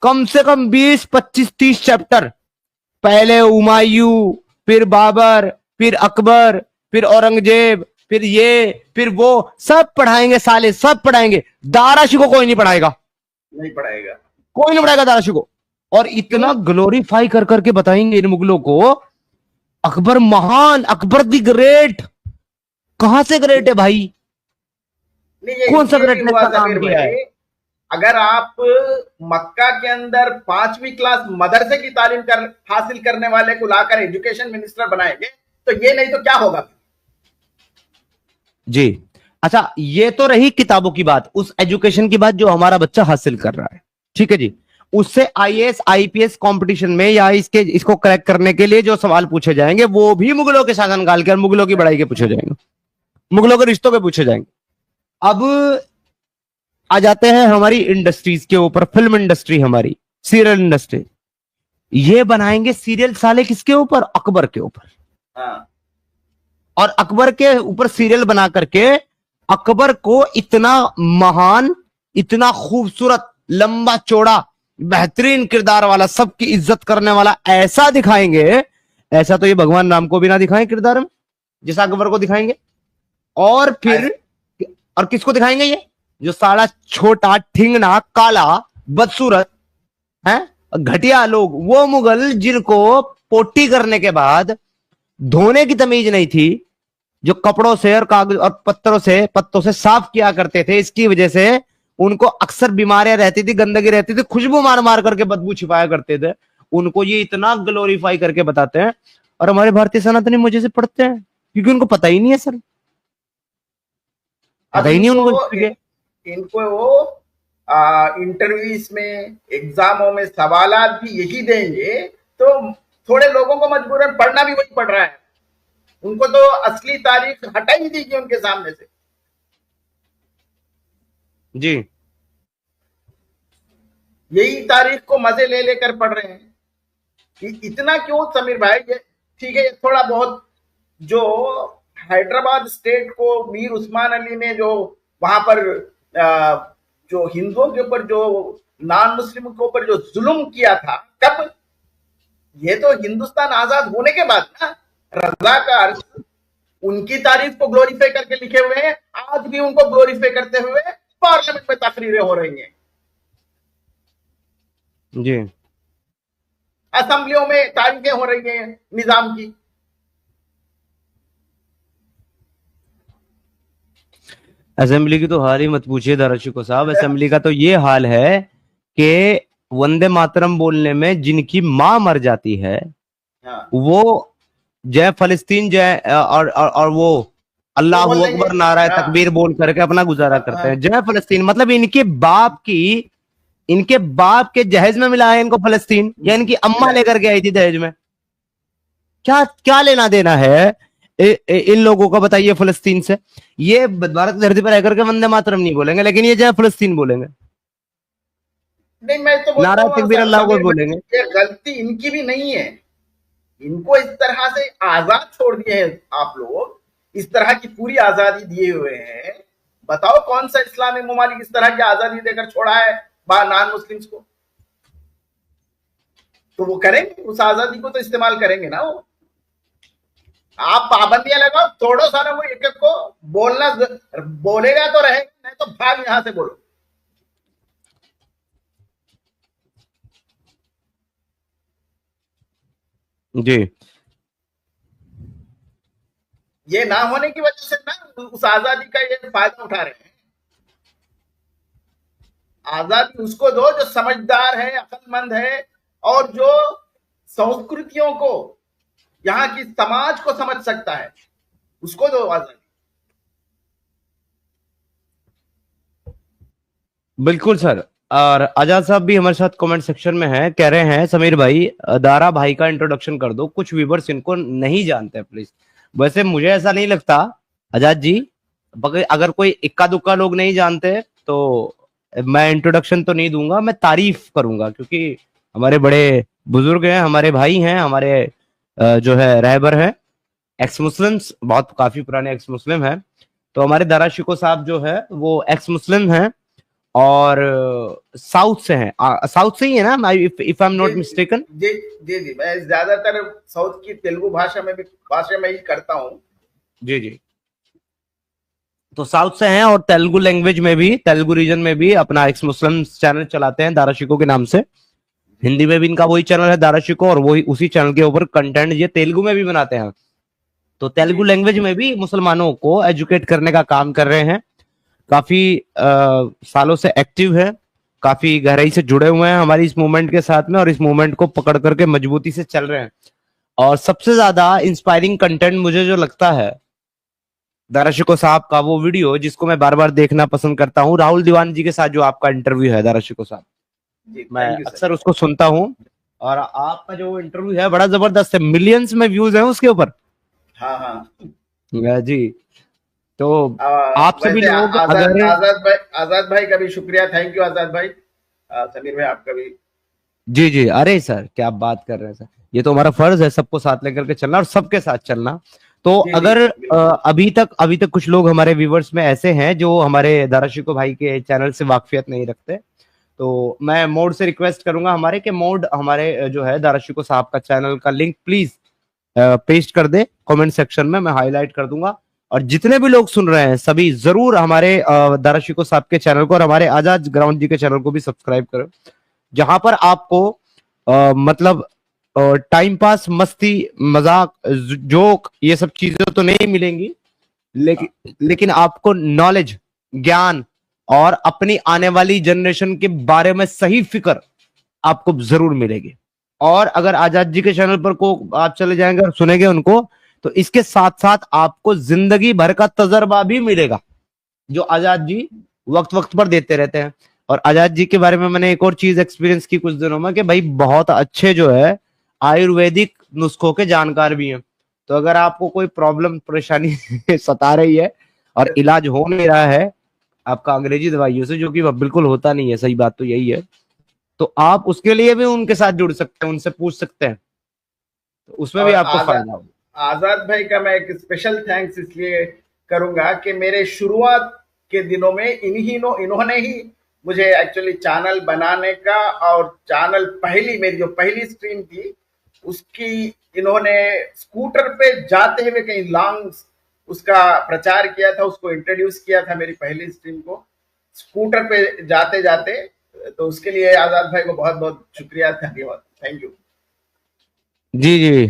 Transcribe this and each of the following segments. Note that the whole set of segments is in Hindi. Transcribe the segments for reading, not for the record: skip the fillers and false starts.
कम से कम 20, 25, 30 चैप्टर। पहले हुमायूं, फिर बाबर, फिर अकबर, फिर औरंगजेब, फिर ये, फिर वो, सब पढ़ाएंगे साले, सब पढ़ाएंगे। दाराशी को कोई नहीं पढ़ाएगा, नहीं पढ़ाएगा, कोई नहीं पढ़ाएगा दाराशी को। और इतना ग्लोरीफाई कर करके बताएंगे इन मुगलों को, अकबर महान, अकबर द ग्रेट। कहां से ग्रेट है भाई? कौन सा ग्रेट का काम किया है? अगर आप मक्का के अंदर 5वीं क्लास मदरसे की तालीम हासिल करने वाले को लाकर एजुकेशन मिनिस्टर बनाएंगे तो ये, नहीं तो क्या होगा जी। अच्छा, ये तो रही किताबों की बात, उस एजुकेशन की बात जो हमारा बच्चा हासिल कर रहा है, ठीक है जी। उससे आईएएस आईपीएस कंपटीशन में या इसको क्रैक करने के लिए जो सवाल पूछे जाएंगे वो भी मुगलों के शासनकाल के और मुगलों की बड़ाई के पूछे जाएंगे, मुगलों के रिश्तों के पूछे जाएंगे। अब आ जाते हैं हमारी इंडस्ट्रीज के ऊपर, फिल्म इंडस्ट्री, हमारी सीरियल इंडस्ट्री। ये बनाएंगे सीरियल साले किसके ऊपर? अकबर के ऊपर। हाँ। और अकबर के ऊपर सीरियल बना करके अकबर को इतना महान, इतना खूबसूरत, लंबा चौड़ा, बेहतरीन किरदार वाला, सबकी इज्जत करने वाला ऐसा दिखाएंगे, ऐसा तो ये भगवान राम को भी ना दिखाएं किरदार में जैसा अकबर को दिखाएंगे। और फिर और किसको दिखाएंगे? ये जो साला छोटा, ठिंगना, काला, बदसूरत है, घटिया लोग, वो मुगल जिनको पोटी करने के बाद धोने की तमीज नहीं थी, जो कपड़ों से और कागज और पत्तों से साफ किया करते थे। इसकी वजह से उनको अक्सर बीमारियां रहती थी, गंदगी रहती थी, खुशबू मार मार करके बदबू छिपाया करते थे। उनको ये इतना ग्लोरीफाई करके बताते हैं और हमारे भारतीय सनातनी मजे से पढ़ते हैं क्योंकि उनको पता ही नहीं है सर, पता ही नहीं उनको। इनको वो इंटरव्यूज में, एग्जामों में सवालात भी यही देंगे तो थोड़े लोगों को मजबूरन पढ़ना भी वही पड़ रहा है। उनको तो असली तारीख हटा ही दीजिए उनके सामने से जी। यही तारीख को मजे ले लेकर पढ़ रहे हैं कि इतना क्यों समीर भाई? ठीक है, थोड़ा बहुत जो हैदराबाद स्टेट को मीर उस्मान अली ने जो वहां पर जो हिंदुओं के ऊपर, जो नॉन मुस्लिम के ऊपर जो जुल्म किया था, कब? ये तो हिंदुस्तान आजाद होने के बाद ना। रजाकार उनकी तारीफ को ग्लोरीफाई करके लिखे हुए हैं, आज भी उनको ग्लोरीफाई करते हुए पार्लियामेंट में तकरीरें हो रही हैं जी, असेंबलियों में तारीफें हो रही हैं निजाम की। असेंबली की तो हाल ही मत पूछिए दाराशिको साहब। असेंबली का तो ये हाल है कि वंदे मातरम बोलने में जिनकी मां मर जाती है, हाँ। वो जय फलस्तीन, जय और वो अल्लाह अकबर नारा तकबीर बोल करके अपना गुजारा करते हैं। जय फलस्तीन मतलब इनके बाप के जहेज में मिला है इनको फलस्तीन, या इनकी अम्मा लेकर के आई थी दहेज में? क्या लेना देना है इन लोगों का, बताइए फलस्तीन से? ये भारत धरती पर रहकर के वंदे मातरम नहीं बोलेंगे, लेकिन ये जय फलस्तीन बोलेंगे। नहीं, मैं तो नारा तकबीर अल्लाह को बोलेंगे। ये गलती इनकी भी नहीं है, इनको इस तरह से आजाद छोड़ दिए हैं आप लोग, इस तरह की पूरी आजादी दिए हुए हैं। बताओ कौन सा इस्लामी मुमालिक इस तरह की आजादी देकर छोड़ा है नॉन मुस्लिम्स को? तो वो करेंगे, उस आजादी को तो इस्तेमाल करेंगे ना वो। आप पाबंदियां लगाओ, थोड़ो सारा वो एक एक को बोलेगा तो रहेगा, नहीं तो भाग यहां से बोलो। जी, ये ना होने की वजह से ना उस आजादी का ये फायदा उठा रहे हैं। आजादी उसको दो जो समझदार है, अक्लमंद है और जो संस्कृतियों को, यहाँ की समाज को समझ सकता है, उसको दो आजादी। बिल्कुल सर। और आजाद साहब भी हमारे साथ कमेंट सेक्शन में है, कह रहे हैं समीर भाई दारा भाई का इंट्रोडक्शन कर दो, कुछ व्यूवर्स इनको नहीं जानते प्लीज। वैसे मुझे ऐसा नहीं लगता आजाद जी, अगर कोई इक्का दुक्का लोग नहीं जानते तो मैं इंट्रोडक्शन तो नहीं दूंगा, मैं तारीफ करूंगा, क्योंकि हमारे बड़े बुजुर्ग हैं, हमारे भाई हैं, हमारे जो है रहबर हैं, एक्स मुस्लिम्स, बहुत काफी पुराने एक्स मुस्लिम हैं। तो हमारे दारा शिको साहब जो है वो एक्स मुस्लिम हैं और साउथ से हैं, साउथ से ही है ना, इफ आई एम नॉट जी मिस्टेकन। जी जी जी, मैं ज्यादातर साउथ की तेलुगु भाषा में ही करता हूँ। जी जी। तो साउथ से हैं और तेलुगु लैंग्वेज में भी, तेलुगु रीजन में भी अपना एक्स मुस्लिम चैनल चलाते हैं दाराशिको के नाम से। हिंदी में भी इनका वही चैनल है दाराशिको, और वही उसी चैनल के ऊपर कंटेंट ये तेलुगु में भी बनाते हैं। तो जी तेलुगु लैंग्वेज में भी मुसलमानों को एजुकेट करने का काम कर रहे हैं। काफी सालों से एक्टिव है, काफी गहराई से जुड़े हुए हैं हमारी इस मूवमेंट के साथ में, और इस मूवमेंट को पकड़ करके मजबूती से चल रहे हैं। और सबसे ज्यादा इंस्पायरिंग कंटेंट मुझे जो लगता है दाराशिको साहब का, वो वीडियो जिसको मैं बार बार देखना पसंद करता हूँ, राहुल दीवान जी के साथ जो आपका इंटरव्यू है दाराशिको साहब, जी, मैं थैंक यू सर। अक्सर उसको सुनता हूँ। और आपका जो इंटरव्यू है बड़ा जबरदस्त है, मिलियंस में व्यूज हैं उसके ऊपर। हाँ हाँ। जी। तो आप सभी वैसे लोग अगर, आजाद भाई का भी शुक्रिया, थैंक यू आजाद भाई। समीर भाई आपका भी। जी जी, अरे सर क्या बात कर रहे हैं सर, ये तो हमारा फर्ज है सबको साथ लेकर के चलना और सबके साथ चलना। तो जी जी अगर बिल्कुल। अभी तक कुछ लोग हमारे व्यूवर्स में ऐसे हैं जो हमारे दाराशिको भाई के चैनल से वाकफियत नहीं रखते, तो मैं मोड से रिक्वेस्ट करूंगा हमारे के मोड हमारे जो है दाराशिको साहब का चैनल का लिंक प्लीज पेस्ट कर दे कमेंट सेक्शन में, मैं हाईलाइट कर दूंगा। और जितने भी लोग सुन रहे हैं सभी जरूर हमारे दाराशिको साहब के चैनल को और हमारे आजाद ग्राउंड जी के चैनल को भी सब्सक्राइब करो, जहां पर आपको मतलब टाइम पास, मस्ती, मजाक, जोक, ये सब चीजें तो नहीं मिलेंगी, लेकिन आपको नॉलेज, ज्ञान और अपनी आने वाली जनरेशन के बारे में सही फिक्र आपको जरूर मिलेगी। और अगर आजाद जी के चैनल पर को आप चले जाएंगे और सुनेंगे उनको, तो इसके साथ साथ आपको जिंदगी भर का तजर्बा भी मिलेगा जो आजाद जी वक्त वक्त पर देते रहते हैं। और आजाद जी के बारे में मैंने एक और चीज एक्सपीरियंस की कुछ दिनों में, कि भाई बहुत अच्छे जो है आयुर्वेदिक नुस्खों के जानकार भी हैं। तो अगर आपको कोई प्रॉब्लम परेशानी सता रही है और इलाज हो नहीं रहा है आपका अंग्रेजी दवाइयों से, जो कि बिल्कुल होता नहीं है, सही बात तो यही है, तो आप उसके लिए भी उनके साथ जुड़ सकते हैं, उनसे पूछ सकते हैं, तो उसमें भी और आपको फायदा होगा। आजाद भाई का मैं एक स्पेशल थैंक्स इसलिए करूंगा कि मेरे शुरुआत के दिनों में इन्होंने ही मुझे एक्चुअली चैनल बनाने का, और चैनल मेरी जो पहली स्ट्रीम थी उसकी, इन्होंने स्कूटर पे जाते हुए कहीं लॉन्ग उसका प्रचार किया था, उसको इंट्रोड्यूस किया था मेरी पहली स्ट्रीम को स्कूटर पे जाते जाते। तो उसके लिए आजाद भाई को बहुत बहुत शुक्रिया, धन्यवाद, थैंक यू। जी जी।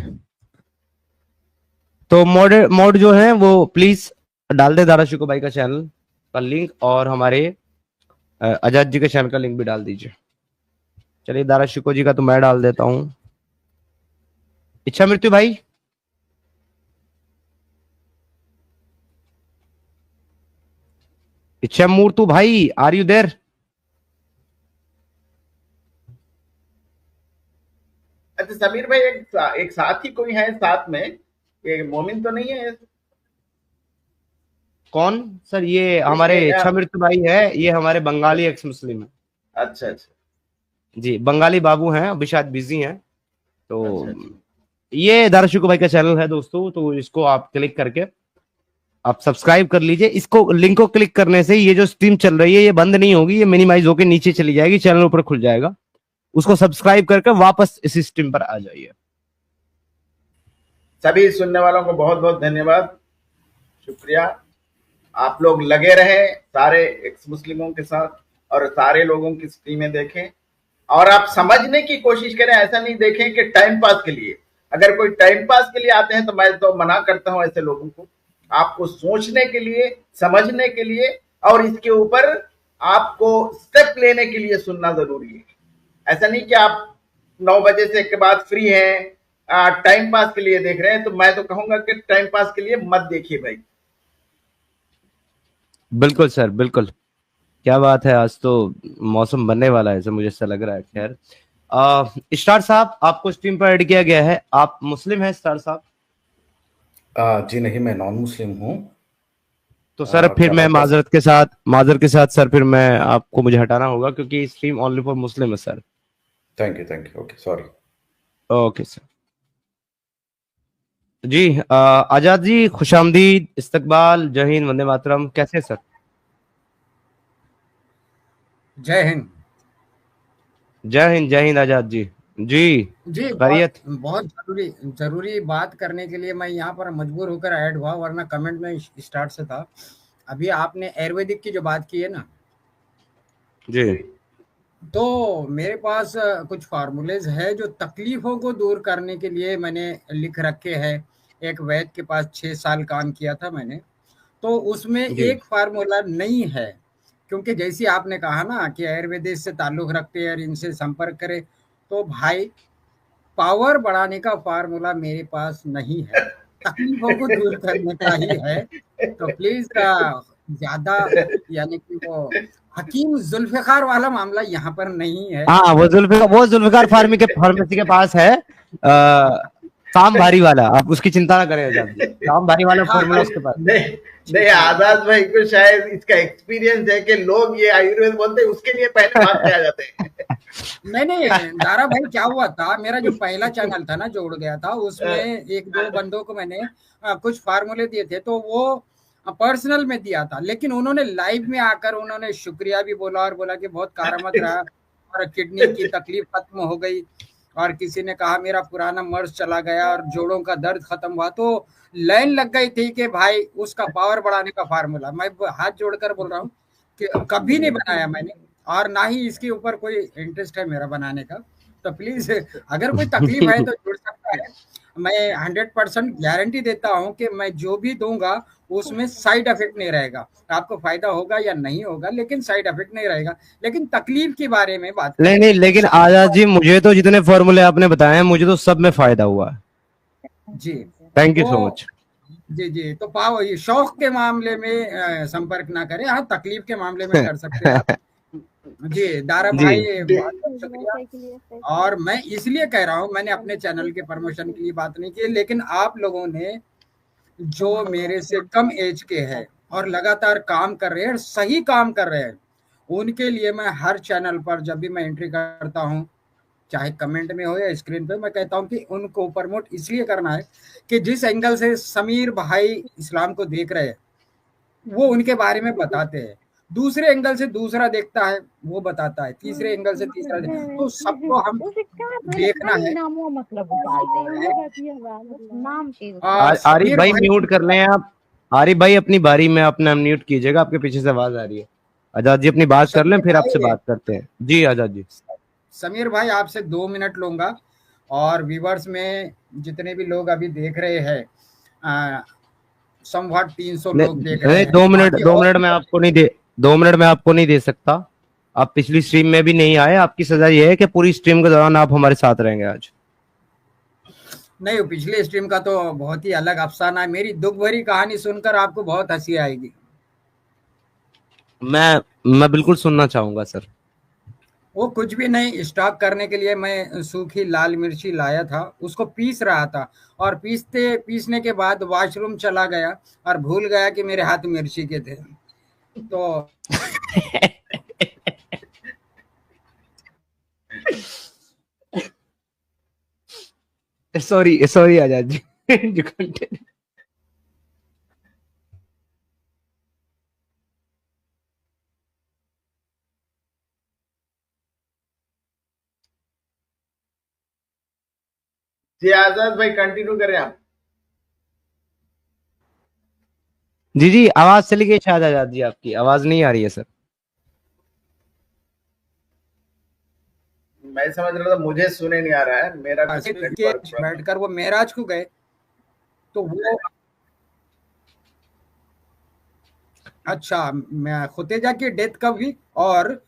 तो मोड जो है वो प्लीज डाल दे दाराशिको भाई का चैनल का लिंक, और हमारे आजाद जी के चैनल का लिंक भी डाल दीजिए। चलिए दाराशिको जी का तो मैं डाल देता हूँ। इच्छा मृत्यु भाई, इच्छा मूर्तु भाई, आर यू देर? अच्छा समीर भाई, एक साथी कोई है साथ में, ये मोमिन तो नहीं है? कौन सर? ये ये, हमारे ये, इच्छा मृत्यु भाई है, ये हमारे बंगाली एक्स मुस्लिम है। अच्छा अच्छा जी, बंगाली बाबू हैं, अभी शायद बिजी हैं। तो अच्छा अच्छा। ये दाराशिको भाई का चैनल है दोस्तों, तो इसको आप क्लिक करके आप सब्सक्राइब कर लीजिए। इसको लिंक को क्लिक करने से ये जो स्ट्रीम चल रही है ये बंद नहीं होगी, ये मिनिमाइज होकर नीचे चली जाएगी, चैनल ऊपर खुल जाएगा। उसको सब्सक्राइब करके वापस इस स्ट्रीम पर आ जाइए। सभी सुनने वालों को बहुत बहुत धन्यवाद, शुक्रिया। आप लोग लगे रहे सारे एक्स मुस्लिमों के साथ, और सारे लोगों की स्ट्रीमें देखें, और आप समझने की कोशिश करें, ऐसा नहीं देखें कि टाइम पास के लिए। अगर कोई टाइम पास के लिए आते हैं तो मैं तो मना करता हूं ऐसे लोगों को। आपको सोचने के लिए, समझने के लिए, और इसके ऊपर आपको स्टेप लेने के लिए सुनना जरूरी है। ऐसा नहीं कि आप 9 बजे से के बाद फ्री हैं, टाइम पास के लिए देख रहे हैं, तो मैं तो कहूंगा कि टाइम पास के लिए मत देखिए भाई। बिल्कुल सर, बिल्कुल। क्या बात है, आज तो मौसम बनने वाला है, ऐसा मुझे ऐसा लग रहा है। खैर, स्टार साहब आपको स्ट्रीम पर ऐड किया गया है, आप मुस्लिम हैं स्टार साहब? जी नहीं, मैं नॉन मुस्लिम हूँ। तो सर फिर क्या मैं बात है? माजरत के साथ सर, फिर मैं आपको मुझे हटाना होगा क्योंकि स्ट्रीम ओनली फॉर मुस्लिम है sir. Thank you, okay, sorry. Okay sir. जी, आजाद जी, खुशामदीद, इस्तकबाल, जय हिंद, वंदे मातरम, कैसे हैं सर? जय हिंद जय हिंद आजाद जी। जी जी। बहुत खैरियत। बहुत जरूरी जरूरी बात करने के लिए मैं यहाँ पर मजबूर होकर ऐड हुआ, वरना कमेंट में स्टार्ट से था। अभी आपने आयुर्वेदिक की जो बात की है ना, जी तो मेरे पास कुछ फार्मूलेज है जो तकलीफों को दूर करने के लिए मैंने लिख रखे हैं। एक वैद्य के पास 6 साल काम किया था मैंने, तो उसमें जी एक फार्मूला नहीं है। क्योंकि जैसे आपने कहा ना कि आयुर्वेदिक से ताल्लुक रखते हैं और इनसे संपर्क करें, तो भाई पावर बढ़ाने का फार्मूला मेरे पास नहीं है, तकलीफों को दूर करने का ही है। तो प्लीज ज्यादा, यानी कि वो हकीम जुल्फिकार वाला मामला यहाँ पर नहीं है। हाँ, वो जुल्फिकार फार्मेसी के पास है। काम भारी वाला, आप उसकी चिंता ना करें आजाद जी, काम भारी वाला हाँ फॉर्मूला हाँ, उसके पास है। नहीं नहीं, आजाद भाई को शायद इसका एक्सपीरियंस है कि लोग ये आयुर्वेद बोलते हैं उसके लिए पहले भाग के आ जाते हैं। नहीं दारा भाई, क्या हुआ था, मेरा जो पहला चैनल था ना जो उड़ गया था, उसमें एक दो बंदों को मैंने कुछ फार्मूले दिए थे, तो वो पर्सनल में दिया था, लेकिन उन्होंने लाइव में आकर उन्होंने शुक्रिया भी बोला और बोला कि बहुत कारआमद रहा और किडनी की तकलीफ खत्म हो गई। और किसी ने कहा मेरा पुराना मर्ज चला गया और जोड़ों का दर्द खत्म हुआ। तो लाइन लग गई थी कि भाई उसका पावर बढ़ाने का फार्मूला। मैं हाथ जोड़कर बोल रहा हूँ कि कभी नहीं बनाया मैंने, और ना ही इसके ऊपर कोई इंटरेस्ट है मेरा बनाने का। तो प्लीज अगर कोई तकलीफ है तो जुड़ सकता है। मैं 100% गारंटी देता हूं कि मैं जो भी दूंगा उसमें साइड इफेक्ट नहीं रहेगा। आपको फायदा होगा या नहीं होगा, लेकिन साइड इफेक्ट नहीं रहेगा। लेकिन तकलीफ के बारे में बात नहीं करें नहीं, लेकिन सबसे आजाद जी मुझे तो जितने फॉर्मूले आपने बताए हैं मुझे तो सब में फायदा हुआ है। जी। थैंक यू तो सो मच। जी तो पाओ, ये शौक के मामले में संपर्क ना करें, हाँ तकलीफ के मामले में कर सकते हैं आप। जी दारा जी भाई, बहुत बहुत शुक्रिया। और मैं इसलिए कह रहा हूँ, मैंने अपने चैनल के प्रमोशन के लिए बात नहीं की, लेकिन आप लोगों ने जो मेरे से कम एज के हैं और लगातार काम कर रहे हैं, सही काम कर रहे हैं, उनके लिए मैं हर चैनल पर जब भी मैं एंट्री करता हूँ, चाहे कमेंट में हो या स्क्रीन पे, मैं कहता हूँ कि उनको प्रमोट इसलिए करना है कि जिस एंगल से समीर भाई इस्लाम को देख रहे हैं वो उनके बारे में बताते हैं, दूसरे एंगल से दूसरा देखता है वो बताता है, तीसरे एंगल से तीसरा तो सबको हम देखना है। और आरिफ समीर भाई भाई, म्यूट कर लें आप। आरिफ भाई अपनी बारी में अपना म्यूट कीजिएगा, आपके पीछे से आवाज आ रही है। आजाद जी अपनी बात कर लें, समीर फिर आपसे भाई, बात करते हैं। जी आजाद जी। समीर भाई आपसे 2 मिनट लूंगा। और व्यूवर्स में जितने भी लोग अभी देख रहे हैं, समवाट 300 नहीं लोग देख रहे नहीं, हैं, बाकी और 2 मिनट में आपको नहीं दे सकता। आप पिछली स्ट्रीम में भी नहीं आए, आपकी सजा ये है कि पूरी स्ट्रीम के दौरान आप हमारे साथ रहेंगे आज। नहीं, पिछले स्ट्रीम का तो बहुत ही अलग अफसाना है। मेरी दुख भरी कहानी सुनकर आपको बहुत हंसी आएगी। मैं बिल्कुल सुनना चाहूंगा सर। वो कुछ भी नहीं, स्टॉक करने के लिए मैं सूखी लाल मिर्ची लाया था, उसको पीस रहा था, और पीसने के बाद वॉशरूम चला गया और भूल गया कि मेरे हाथ मिर्ची के थे। तो सॉरी सॉरी आजाद जी। जो content- जी आजाद भाई कंटिन्यू करें आप। जी जी, आवाज चली गई शायद आजाद जी, आपकी आवाज नहीं आ रही है सर। मैं समझ रहा था मुझे सुने नहीं आ रहा है, मेरा कुछ नेटवर्क प्रॉब्लम। बैठकर वो मेराज को गए, तो वो अच्छा, मैं खुतेजा की डेथ कब हुई और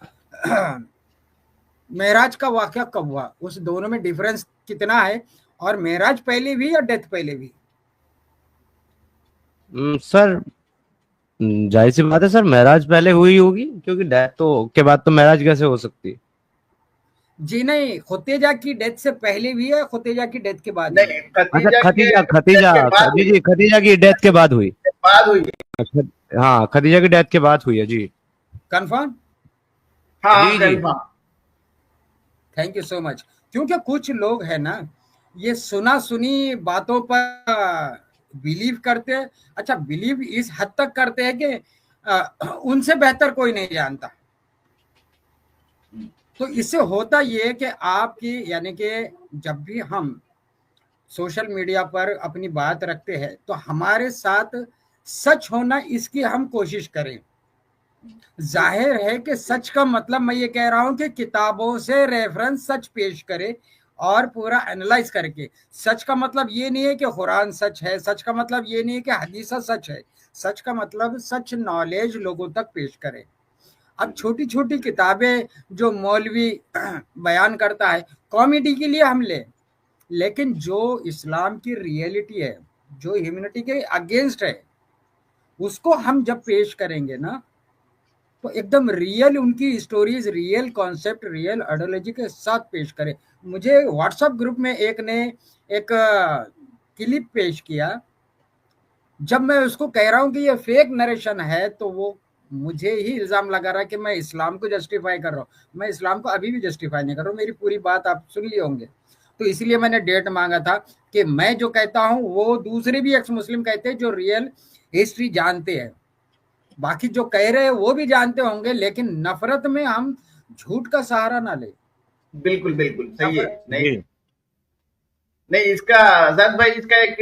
मेराज का वाकया कब हुआ, उस दोनों में डिफरेंस कितना है? और मेराज पहले हुई या डेथ पहले हुई? सर जाहिर सी बात है सर, महराज पहले हुई होगी, क्योंकि डेथ तो के बाद तो महराज कैसे हो सकती है। जी नहीं, खुतेजा की डेथ से पहले हुई है, खुतेजा की डेथ के बाद हुई नहीं, है? अच्छा, खतीजा के खतीजा death खतीजा के बाद जी जी, खतीजा की डेथ के बाद हुई। हुई। हाँ, खतीजा की डेथ के बाद हुई है जी। कंफर्म? हाँ जी जी confirm. Thank you so much. क्योंकि कुछ लोग है ना, ये सुना सुनी बातों पर बिलीव करते हैं। अच्छा, बिलीव इस हद तक करते हैं कि उनसे बेहतर कोई नहीं जानता। तो इससे होता ये है कि आपकी यानी कि जब भी हम सोशल मीडिया पर अपनी बात रखते हैं तो हमारे साथ सच होना इसकी हम कोशिश करें। जाहिर है कि सच का मतलब मैं ये कह रहा हूं कि किताबों से रेफरेंस सच पेश करे और पूरा एनालाइज करके। सच का मतलब ये नहीं है कि कुरान सच है, सच का मतलब ये नहीं है कि हदीसा सच है, सच का मतलब सच नॉलेज लोगों तक पेश करे। अब छोटी छोटी किताबें जो मौलवी बयान करता है कॉमेडी के लिए हम ले, लेकिन जो इस्लाम की रियलिटी है, जो ह्यूमैनिटी के अगेंस्ट है, उसको हम जब पेश करेंगे ना तो एकदम रियल उनकी stories, real concept, real ideology के साथ पेश करें। मुझे व्हाट्सएप ग्रुप में एक ने एक क्लिप पेश किया, जब मैं उसको कह रहा हूं कि ये फेक नरेशन है तो वो मुझे ही इल्जाम लगा रहा है कि मैं इस्लाम को जस्टिफाई कर रहा हूँ। मैं इस्लाम को अभी भी जस्टिफाई नहीं कर रहा हूँ, मेरी पूरी बात आप सुन लिए होंगे। तो इसलिए मैंने डेट मांगा था कि मैं जो कहता हूँ वो दूसरे भी एक्स मुस्लिम कहते हैं जो रियल हिस्ट्री जानते हैं। बाकी जो कह रहे हैं वो भी जानते होंगे, लेकिन नफरत में हम झूठ का सहारा ना ले। बिल्कुल बिल्कुल सही है। नफरत नहीं नहीं, इसका आजाद भाई, इसका एक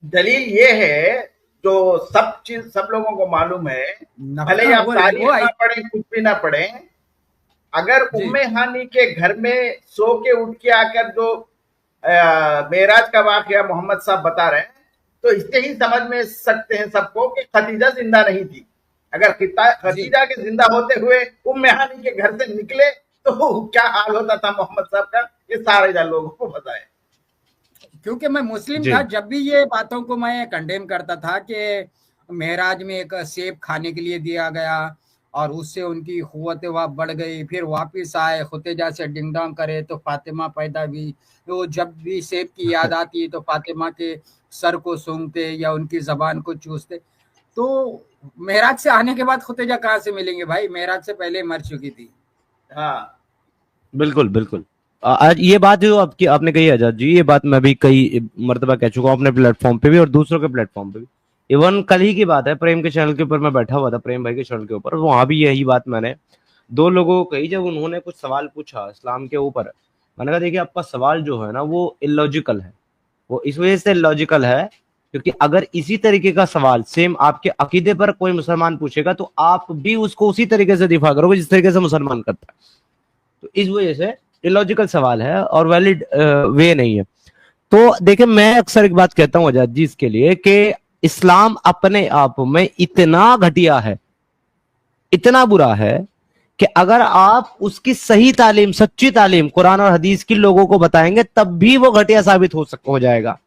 दलील ये है जो सब चीज सब लोगों को मालूम है, भले ही आप तारीख ना पढ़े, कुछ भी ना पढ़े, अगर जी। उम्मे हानी के घर में सो के उठ के आकर जो मेराज का वाकया मोहम्मद साहब बता रहे हैं, तो इससे ही समझ में सकते हैं सबको कि खदीजा जिंदा नहीं थी। अगर खदीजा के जिंदा होते हुए उम्मे हानी के घर से निकले तो क्या हाल होता था मोहम्मद साहब का, ये सारे लोगों को पता है। क्योंकि मैं मुस्लिम था, जब भी ये बातों को मैं कंडेम करता था कि मेराज में एक सेब खाने के लिए दिया गया और उससे उनकी कुव्वत बढ़ गई, फिर वापस आए खुतेजा से डिंग डोंग करे तो फातिमा पैदा हुई। तो जब भी सेब की याद आती तो फातिमा के सर को सूंघते या उनकी जबान को चूसते। तो मेराज से आने के बाद खुतेजा कहाँ से मिलेंगे भाई, मेराज से पहले मर चुकी थी। हाँ बिल्कुल बिल्कुल। आज ये बात जो आपकी आपने कही आजाद जी, ये बात मैं भी कई मर्तबा कह चुका हूँ अपने प्लेटफॉर्म पे भी और दूसरों के प्लेटफॉर्म पे भी। इवन कल ही की बात है, प्रेम के चैनल के ऊपर मैं बैठा हुआ था, प्रेम भाई के चैनल के ऊपर, वहां भी यही बात मैंने दो लोगों को कही जब उन्होंने कुछ सवाल पूछा इस्लाम के ऊपर। मैंने कहा देखिए आपका सवाल जो है ना वो इलॉजिकल है। वो इस वजह से इलॉजिकल है क्योंकि अगर इसी तरीके का सवाल सेम आपके अकीदे पर कोई मुसलमान पूछेगा तो आप भी उसको उसी तरीके से दिफा करोगे जिस तरीके से मुसलमान करता है। तो इस वजह से इलॉजिकल सवाल है और वैलिड वे नहीं है। तो देखिए मैं अक्सर एक बात कहता हूं आजाद जी इसके लिए कि इस्लाम अपने आप में इतना घटिया है, इतना बुरा है कि अगर आप उसकी सही तालीम, सच्ची तालीम कुरान और हदीस की लोगों को बताएंगे तब भी वो घटिया साबित हो जाएगा।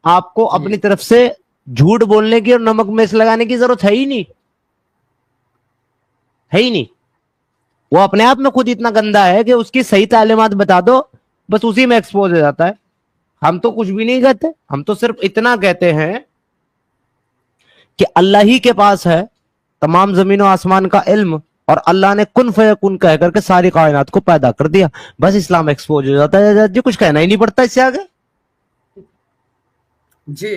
आपको अपनी तरफ से झूठ बोलने की और नमक मिर्च लगाने की जरूरत है ही नहीं, है ही नहीं। वो अपने आप में खुद इतना गंदा है कि उसकी सही तालीमात बता दो बस उसी में एक्सपोज हो जाता है। हम तो कुछ भी नहीं कहते, हम तो सिर्फ इतना कहते हैं कि अल्लाह ही के पास है तमाम जमीन और आसमान का इल्म और अल्लाह ने कुन फयकुन कह करके सारी कायनात को पैदा कर दिया, बस इस्लाम एक्सपोज हो जाता है जी, कुछ कहना ही नहीं पड़ता इससे आगे। जी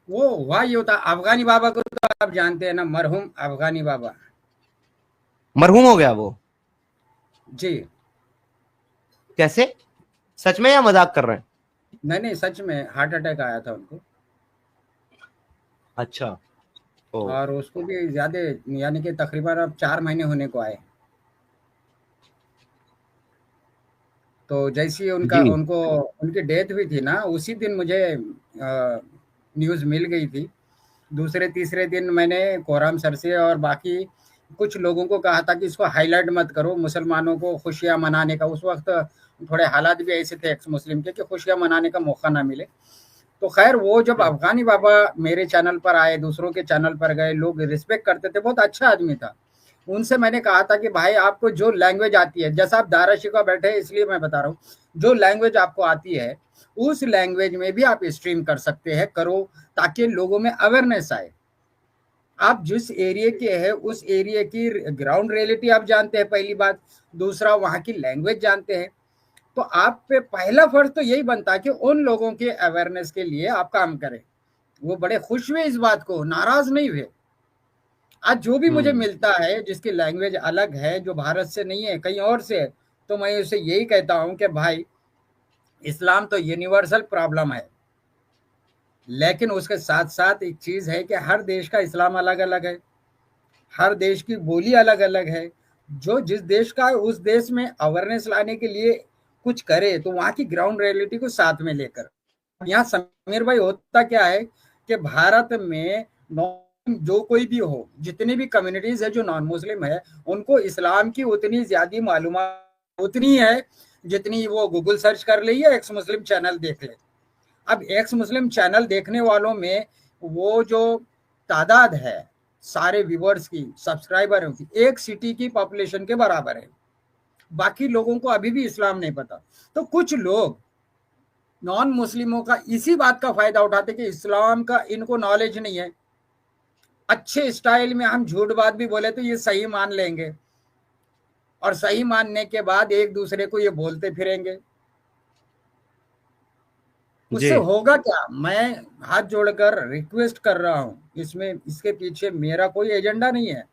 वो वही होता। अफगानी बाबा को तो आप जानते हैं ना, मरहूम अफगानी बाबा। मरहूम हो गया वो? जी कैसे, सच में या मजाक कर रहे हैं? नहीं सच में हार्ट अटैक आया था उनको। अच्छा। और उसको भी ज्यादा यानी कि तकरीबन अब 4 महीने होने को आए। तो जैसी उनका उनको उनकी डेथ हुई थी ना, उसी दिन मुझे न्यूज़ मिल गई थी। दूसरे तीसरे दिन मैंने कोराम सर से और बाकी कुछ लोगों को कहा था कि इसको हाईलाइट मत करो, मुसलमानों को खुशियां मनाने का, उस वक्त थोड़े हालात भी ऐसे थे एक्स मुस्लिम के कि खुशियां मनाने का मौका ना मिले। तो खैर वो जब अफगानी बाबा मेरे चैनल पर आए, दूसरों के चैनल पर गए, लोग रिस्पेक्ट करते थे, बहुत अच्छा आदमी था। उनसे मैंने कहा था कि भाई आपको जो लैंग्वेज आती है, जैसा आप दारा शिकोह बैठे हैं इसलिए मैं बता रहा हूँ, जो लैंग्वेज आपको आती है उस लैंग्वेज में भी आप स्ट्रीम कर सकते हैं, करो, ताकि लोगों में अवेयरनेस आए। आप जिस एरिया के हैं उस एरिया की ग्राउंड रियलिटी आप जानते हैं, पहली बात। दूसरा वहाँ की लैंग्वेज जानते हैं। तो आप पे पहला फर्ज तो यही बनता है कि उन लोगों के अवेयरनेस के लिए आप काम करें। वो बड़े खुश हुए इस बात को, नाराज नहीं हुए। आज जो भी मुझे हम्म। मिलता है जिसकी लैंग्वेज अलग है, जो भारत से नहीं है कहीं और से है, तो मैं उसे यही कहता हूं कि भाई इस्लाम तो यूनिवर्सल प्रॉब्लम है, लेकिन उसके साथ साथ एक चीज है कि हर देश का इस्लाम अलग अलग है, हर देश की बोली अलग अलग है। जो जिस देश का है, उस देश में अवेयरनेस लाने के लिए कुछ करे तो वहां की ग्राउंड रियलिटी को साथ में लेकर। यहाँ समीर भाई होता क्या है कि भारत में जो कोई भी हो, जितनी भी कम्युनिटीज है जो नॉन मुस्लिम है, उनको इस्लाम की उतनी ज्यादा मालूमात उतनी है जितनी वो गूगल सर्च कर ले या एक्स मुस्लिम चैनल देख ले। अब एक्स मुस्लिम चैनल देखने वालों में वो जो तादाद है सारे व्यूवर्स की, सब्सक्राइबरों की, एक सिटी की पॉपुलेशन के बराबर है। बाकी लोगों को अभी भी इस्लाम नहीं पता। तो कुछ लोग नॉन मुस्लिमों का इसी बात का फायदा उठाते कि इस्लाम का इनको नॉलेज नहीं है, अच्छे स्टाइल में हम झूठ बात भी बोले तो ये सही मान लेंगे, और सही मानने के बाद एक दूसरे को ये बोलते फिरेंगे। जी उससे होगा क्या? मैं हाथ जोड़कर रिक्वेस्ट कर रहा हूं, इसमें इसके पीछे मेरा कोई एजेंडा नहीं है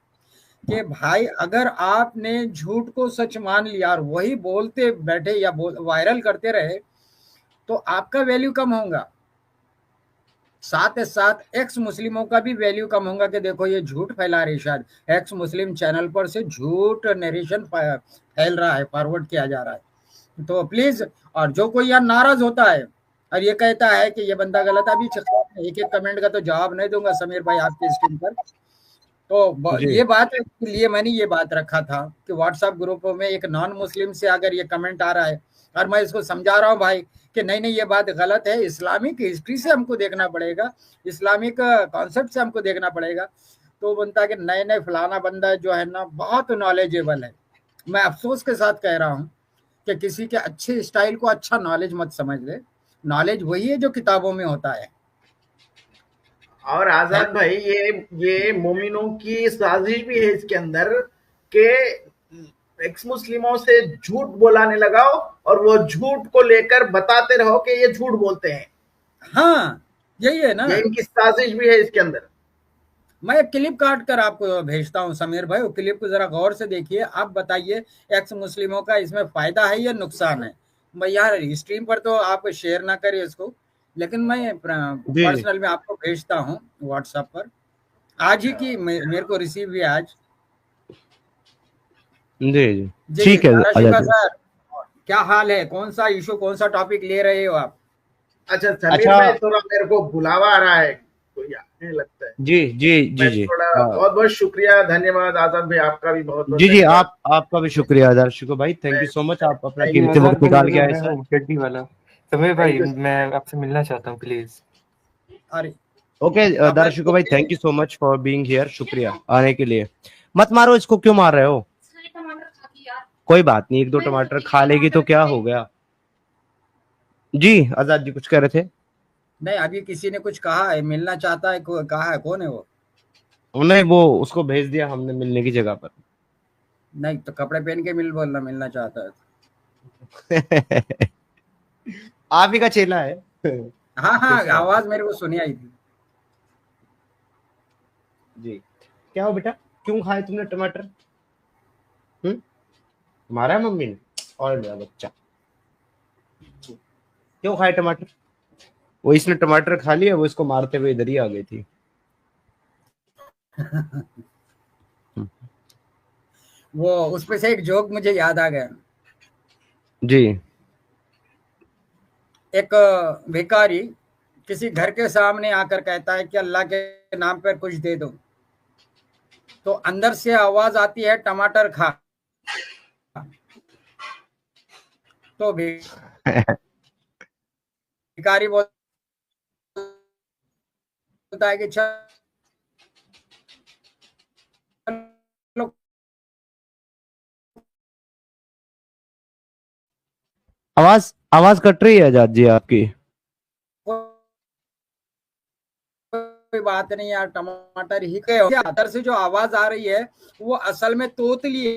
कि भाई अगर आपने झूठ को सच मान लिया और वही बोलते बैठे या वायरल करते रहे तो आपका वैल्यू कम होगा, साथ ही साथ एक्स मुस्लिमों का भी वैल्यू कम होगा कि देखो ये झूठ फैला रही, शायद एक्स मुस्लिम चैनल पर से झूठ नरेशन फैल रहा है, फॉरवर्ड किया जा रहा है। तो प्लीज, और जो कोई यहाँ नाराज होता है और ये कहता है कि ये बंदा गलत है, अभी एक एक कमेंट का तो जवाब नहीं दूंगा समीर भाई आपके स्क्रीन पर। तो जी ये बात लिए मैंने ये बात रखा था कि व्हाट्सएप ग्रुप में एक नॉन मुस्लिम से अगर ये कमेंट आ रहा है और मैं इसको समझा रहा हूँ भाई कि नहीं नहीं ये बात गलत है, इस्लामिक हिस्ट्री से हमको देखना पड़ेगा, इस्लामिक कॉन्सेप्ट से हमको देखना पड़ेगा, तो बनता है कि नए नए फलाना बंदा जो है ना बहुत नॉलेजेबल है। मैं अफसोस के साथ कह रहा हूँ कि किसी के अच्छे स्टाइल को अच्छा नॉलेज मत समझ ले, नॉलेज वही है जो किताबों में होता है। और आजाद भाई ये मोमिनों की साजिश भी है इसके अंदर के एक्स मुस्लिमों से झूठ बोलाने लगाओ और वो झूठ को लेकर बताते रहो कि ये झूठ बोलते हैं। हाँ यही है ना। ये इनकी साजिश भी है इसके अंदर। मैं एक क्लिप काट कर आपको भेजता हूँ समीर भाई, वो क्लिप को जरा गौर से देखिए, आप बताइए एक्स मुस्लिमों का इसमें फायदा है या नुकसान है। मैं यार स्ट्रीम पर तो आप शेयर ना करिए इसको, लेकिन मैं जी जी पर्सनल में आपको भेजता हूँ व्हाट्सएप पर, आज ही की मेरे को रिसीव हुई आज। जी जी जी ठीक है दारा आजाद जी। सर, क्या हाल है? कौन सा इशू, कौन सा टॉपिक ले रहे हो आप? अच्छा समीर अच्छा भाई, थोड़ा मेरे को बुलावा आ रहा है, कोई आने लगता है। जी जी जी मैं जी थोड़ा, हाँ बहुत बहुत शुक्रिया, धन्यवाद आजाद भाई, आपका भी बहुत बहुत जी जी धन्यवाद। आपका भी शुक्रिया दर्शको भाई, थैंक मैं यू सो मच, आप अपना थैंक ये कीमती आजाद वक्त भाई, निकाल ये के आए मैं सर। हूँ गड्डी वाला। समय भाई, यू। मैं आपसे मिलना चाहता हूँ प्लीज। अरे ओके अपना दर्शको भाई, thank you so much for being here, शुक्रिया आने के लिए। मत मारो इसको, क्यों मार रहे हो? कोई बात नहीं, एक दो टमाटर खा लेगी तो क्या हो गया। जी आजाद जी कुछ कह रहे थे? नहीं, अभी किसी ने कुछ कहा है, मिलना चाहता है, कहा है, कौन है वो? नहीं वो उसको भेज दिया हमने मिलने की जगह पर। नहीं तो कपड़े पहन के बोलना मिलना चाहता है। आप ही का चेला है। हाँ हाँ, आवाज मेरे को सुनी आई थी। जी क्या हो बेटा, क्यों खाए तुमने टमाटर? मारा है मम्मी ने? और मेरा बच्चा क्यों खाए टमाटर? वो इसने टमाटर खा लिया, वो इसको मारते हुए इधर ही आ गई थी। वो उसपे से एक जोक मुझे याद आ गया। जी एक भिखारी किसी घर के सामने आकर कहता है कि अल्लाह के नाम पर कुछ दे दो, तो अंदर से आवाज आती है टमाटर खा। तो भिखारी बोलता है कि चलो आवाज आवाज कट रही है आजाद जी आपकी। कोई बात नहीं यार, टमाटर ही के अंदर से जो आवाज आ रही है वो असल में तोतली है।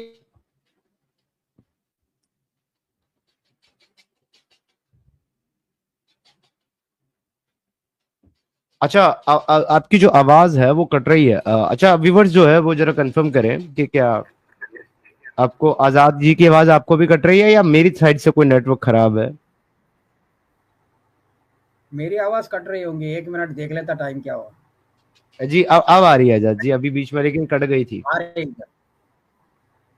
अच्छा, आपकी जो आवाज है वो कट रही है। अच्छा, व्यूवर्स जो है वो जरा कंफर्म करें कि क्या आपको आजाद जी की आवाज आपको भी कट रही है या मेरी साइड से कोई नेटवर्क खराब है? मेरी आवाज कट रही होंगी, 1 मिनट देख लेता टाइम क्या हुआ। जी, अब आ रही है आजाद जी, अभी बीच में लेकिन कट गई थी। आ रही है।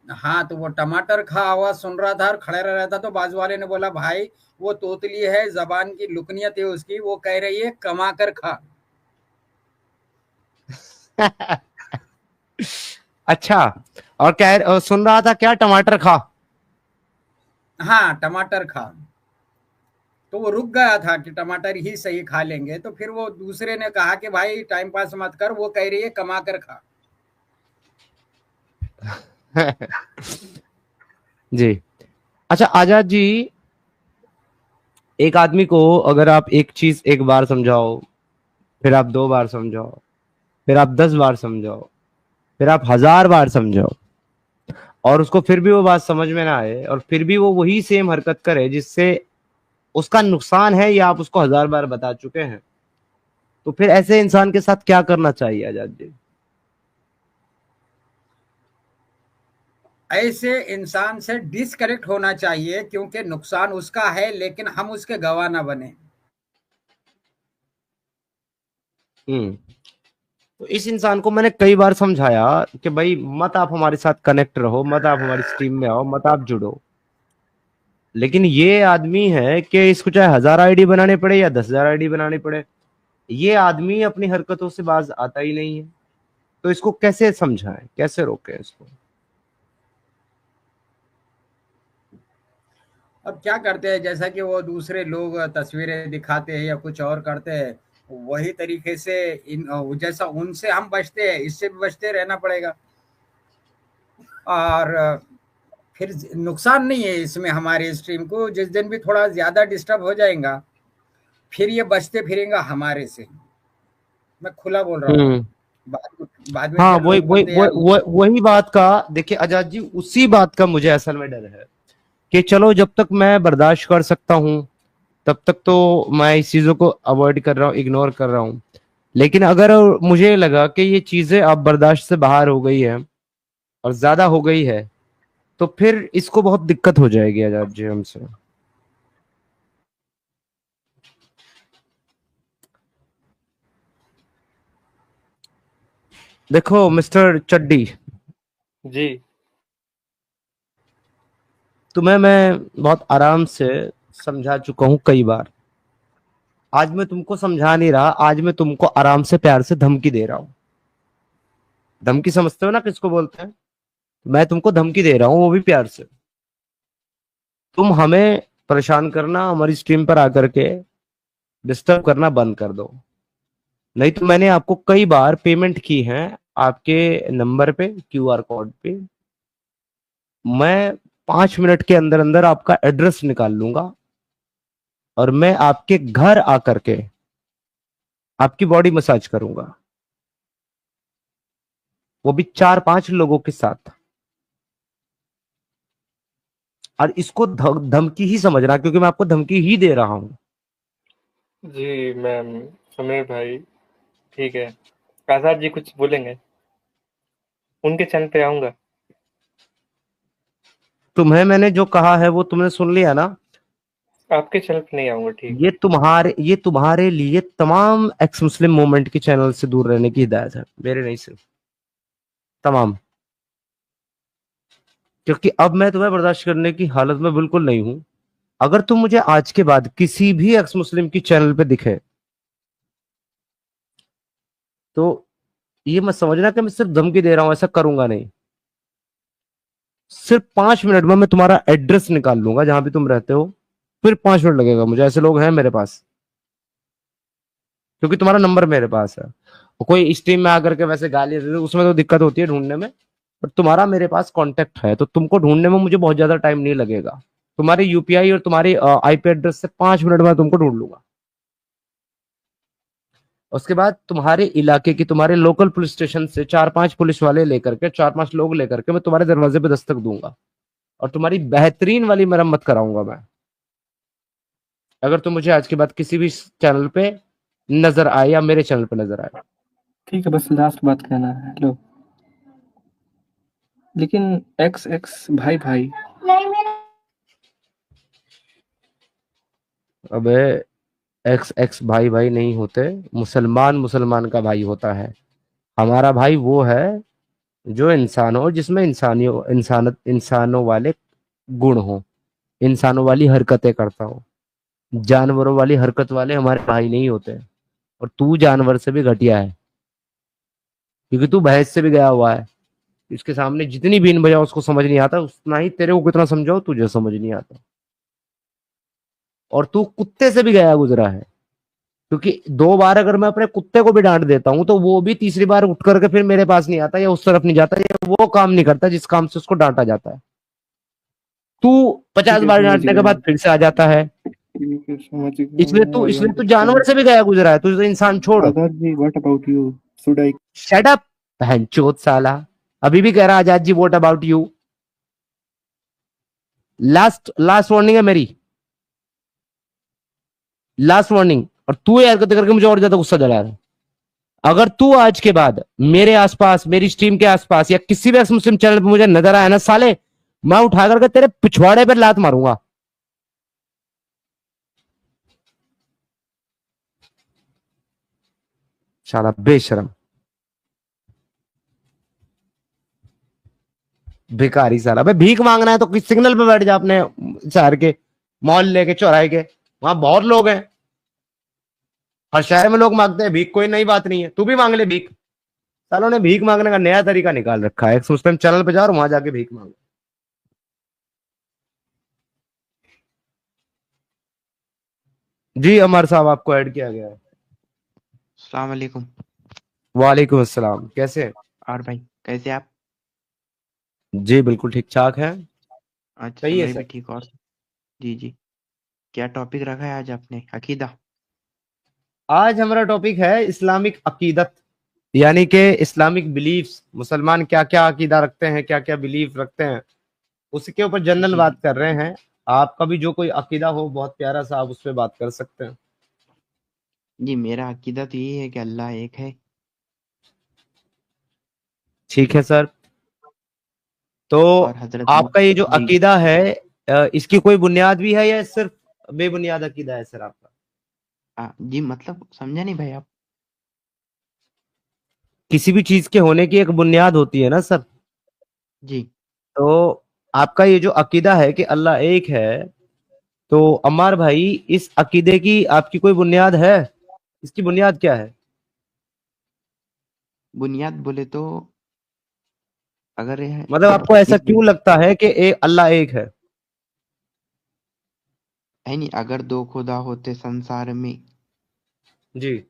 हाँ, तो वो टमाटर खा आवाज सुन रहा था और खड़े रह रहा था, तो बाजू वाले ने बोला भाई वो तोतली है, जबान की लुकनियत है उसकी, वो कह रही है कमा कर खा। अच्छा, और सुन रहा था क्या, टमाटर खा? हाँ, टमाटर खा। तो वो रुक गया था कि टमाटर ही सही खा लेंगे, तो फिर वो दूसरे ने कहा कि भाई टाइम पास मत कर, वो कह रही है कमा कर खा। जी। अच्छा आजाद जी, एक आदमी को अगर आप एक चीज एक बार समझाओ, फिर आप 2 बार समझाओ, फिर आप 10 बार समझाओ, फिर आप 1000 बार समझाओ, और उसको फिर भी वो बात समझ में ना आए, और फिर भी वो वही सेम हरकत करे जिससे उसका नुकसान है, या आप उसको 1000 बार बता चुके हैं, तो फिर ऐसे इंसान के साथ क्या करना चाहिए आजाद जी? ऐसे इंसान से डिसकनेक्ट होना चाहिए, क्योंकि नुकसान उसका है लेकिन हम उसके गवाह ना बने। हम्म। तो इस इंसान को मैंने कई बार समझाया कि भाई मत आप हमारे साथ कनेक्ट रहो, मत आप हमारी स्ट्रीम में आओ, मत आप जुड़ो, लेकिन ये आदमी है कि इसको चाहे 1000 आईडी बनाने पड़े या 10,000 आईडी बनानी पड़े, ये आदमी अपनी हरकतों से बाज आता ही नहीं है। तो इसको कैसे समझाएं, कैसे रोकें इसको? अब क्या करते हैं, जैसा कि वो दूसरे लोग तस्वीरें दिखाते हैं या कुछ और करते हैं, वही तरीके से जैसा उनसे हम बचते हैं, इससे भी बचते रहना पड़ेगा। और फिर नुकसान नहीं है इसमें हमारे स्ट्रीम को, जिस दिन भी थोड़ा ज्यादा डिस्टर्ब हो जाएगा फिर ये बचते फिरेंगे हमारे से। मैं खुला बोल रहा हूँ। हम्म। बाद में हाँ, फिर वही लोग वही बोलते हैं वही यार वही वही बात का, देखिए आजाद जी, उसी बात का मुझे असल में डर है कि चलो जब तक मैं बर्दाश्त कर सकता हूँ तब तक तो मैं इस चीजों को अवॉइड कर रहा हूँ, इग्नोर कर रहा हूँ, लेकिन अगर मुझे लगा कि ये चीजें अब बर्दाश्त से बाहर हो गई है और ज्यादा हो गई है, तो फिर इसको बहुत दिक्कत हो जाएगी आजाद जी हमसे। देखो मिस्टर चड्डी, जी। तुम्हें मैं बहुत आराम से समझा चुका हूं कई बार। आज मैं तुमको समझा नहीं रहा, आज मैं तुमको आराम से प्यार से धमकी दे रहा हूं। धमकी समझते हो ना किसको बोलते हैं? मैं तुमको धमकी दे रहा हूं, वो भी प्यार से। तुम हमें परेशान करना, हमारी स्ट्रीम पर आकर के डिस्टर्ब करना बंद कर दो, नहीं तो मैंने आपको कई बार पेमेंट की है आपके नंबर पे, क्यूआर कोड पे। मैं 5 मिनट के अंदर अंदर आपका एड्रेस निकाल लूंगा और मैं आपके घर आकर के आपकी बॉडी मसाज करूंगा, वो भी 4-5 लोगों के साथ। और इसको धमकी ही समझना, क्योंकि मैं आपको धमकी ही दे रहा हूं। जी मैम, समीर भाई, ठीक है। आजाद जी कुछ बोलेंगे? उनके चैनल पे आऊंगा। तुम्हें मैंने जो कहा है वो तुमने सुन लिया ना? आपके चैनल पे नहीं आऊंगा, ठीक। ये तुम्हारे लिए तमाम एक्स मुस्लिम मूवमेंट के चैनल से दूर रहने की हिदायत है, मेरे नहीं, सिर्फ तमाम। क्योंकि अब मैं तुम्हें बर्दाश्त करने की हालत में बिल्कुल नहीं हूं। अगर तुम मुझे आज के बाद किसी भी एक्स मुस्लिम की चैनल पे दिखे, तो ये मत समझना कि मैं सिर्फ धमकी दे रहा हूं, ऐसा करूंगा नहीं। सिर्फ 5 मिनट में मैं तुम्हारा एड्रेस निकाल लूंगा जहां भी तुम रहते हो। फिर 5 मिनट लगेगा मुझे, ऐसे लोग हैं मेरे पास, क्योंकि तुम्हारा नंबर मेरे पास है। और कोई स्ट्रीम में आकर के वैसे गाली दे दे, उसमें तो दिक्कत होती है ढूंढने में, पर तुम्हारा मेरे पास कांटेक्ट है, तो तुमको ढूंढने में मुझे बहुत ज्यादा टाइम नहीं लगेगा। तुम्हारी यूपीआई और तुम्हारी आईपी एड्रेस से 5 मिनट में तुमको ढूंढ लूंगा। उसके बाद तुम्हारे इलाके की, तुम्हारे लोकल पुलिस स्टेशन से 4-5 पुलिस वाले लेकर के, 4-5 लोग लेकर के मैं तुम्हारे दरवाजे पे दस्तक दूंगा और तुम्हारी बेहतरीन वाली मरम्मत कराऊंगा मैं। अगर तुम मुझे आज के बाद किसी भी चैनल पे नजर आए या मेरे चैनल पे नजर आए। ठीक है, बस लास्ट बात कहना है। हेलो, लेकिन एक्स एक्स भाई भाई अबे एक्स एक्स भाई भाई नहीं होते, मुसलमान मुसलमान का भाई होता है। हमारा भाई वो है जो इंसान हो, जिसमें इंसानों वाले गुण हो, इंसानों वाली हरकतें करता हो। जानवरों वाली हरकत वाले हमारे भाई नहीं होते। और तू जानवर से भी घटिया है, क्योंकि तू भैंस से भी गया हुआ है। इसके सामने जितनी बीन बजाओ उसको समझ नहीं आता, उतना ही तेरे को कितना समझाओ तुझे समझ नहीं आता। और तू कुत्ते से भी गया गुजरा है, क्योंकि 2 बार अगर मैं अपने कुत्ते को भी डांट देता हूं तो वो भी तीसरी बार उठ करके फिर मेरे पास नहीं आता, या उस तरफ नहीं जाता, या वो काम नहीं करता जिस काम से उसको डांटा जाता है। तू ठीक 50 है, बार समझ डांटने के गया। बाद फिर से आ जाता है। ठीक है, समझ इसलिए तू गया। इसलिए तू जानवर से भी गया गुजरा है, तू तो इंसान छोड़। Azad ji, what about you? Should I? Shut up बहनचोद साला। अभी भी कह रहा Azad ji what about you. Last last warning है मेरी, लास्ट वार्निंग। और तू ये हरकत करके मुझे और ज्यादा गुस्सा दिला रहा है। अगर तू आज के बाद मेरे आसपास, मेरी स्ट्रीम के आसपास या किसी भी एक्स मुस्लिम चैनल पे मुझे नजर आया ना साले, मैं उठा करके तेरे पिछवाड़े पर लात मारूंगा। साला बेशरम भिखारी साला। भाई भीख मांगना है तो किस सिग्नल पे बैठ जा अपने शहर के, मोहल्ले के, चौराहे के, वहां बहुत लोग हैं। हर शहर में लोग मांगते हैं भीख, कोई नई बात नहीं है। तू भी मांग ले भीख। सालों ने भीख मांगने का नया तरीका निकाल रखा है। एक मुस्लिम चैनल पे जाओ और वहां जाके भीख मांगो। जी अमर साहब, आपको ऐड किया गया है। अस्सलाम वालेकुम। वालेकुम अस्सलाम, कैसे हैं? और भाई कैसे आप? जी बिल्कुल ठीक ठाक है। अच्छा, सही है मैं भी सर। ठीक। और जी जी, क्या टॉपिक रखा है आज आपने? अकीदा। आज हमारा टॉपिक है इस्लामिक अकीदत, यानी कि इस्लामिक बिलीफ्स। मुसलमान क्या क्या अकीदा रखते हैं, क्या क्या बिलीफ रखते हैं, उसके ऊपर जनरल जी बात कर रहे हैं। आपका भी जो कोई अकीदा हो बहुत प्यारा सा, आप उस पर बात कर सकते हैं। जी, मेरा अकीदा तो यही है कि अल्लाह एक है। ठीक है सर। तो और हजरत आपका ये जो जी अकीदा है, इसकी कोई बुनियाद भी है या सिर्फ बेबुनियाद अकीदा है सर आपका? जी, मतलब समझा नहीं भाई आप? किसी भी चीज के होने की एक बुनियाद होती है ना सर। जी तो आपका ये जो अकीदा है कि अल्लाह एक है, तो अम्मार भाई इस अकीदे की आपकी कोई बुनियाद है? इसकी बुनियाद क्या है? बुनियाद बोले तो अगर यह मतलब आपको ऐसा इस क्यों लगता है कि अल्लाह एक है? है नहीं, अगर दो खुदा होते संसार में, जी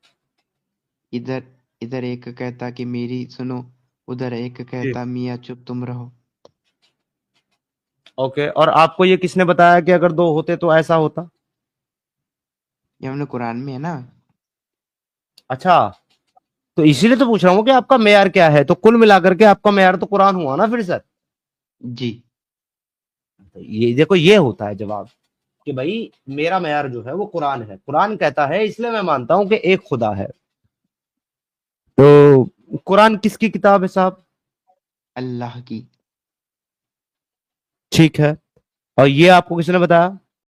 इधर इधर एक कहता कि मेरी सुनो, उधर एक जी कहता मियाँ चुप तुम रहो। ओके। और आपको ये किसने बताया कि अगर 2 होते तो ऐसा होता? ये हमने कुरान में है ना। अच्छा, तो इसीलिए तो पूछ रहा हूँ कि आपका मेयार क्या है। तो कुल मिलाकर के आपका मेयार तो कुरान हुआ ना फिर सर। जी तो ये देखो, ये होता है जवाब कि भाई मेरा मेयार जो है वो कुरान है। कुरान कहता है, इसलिए मैं मानता हूं कि एक खुदा है। तो कुरान किसकी किताब है साहब? अल्लाह की। ठीक है। और ये आपको किसने बताया?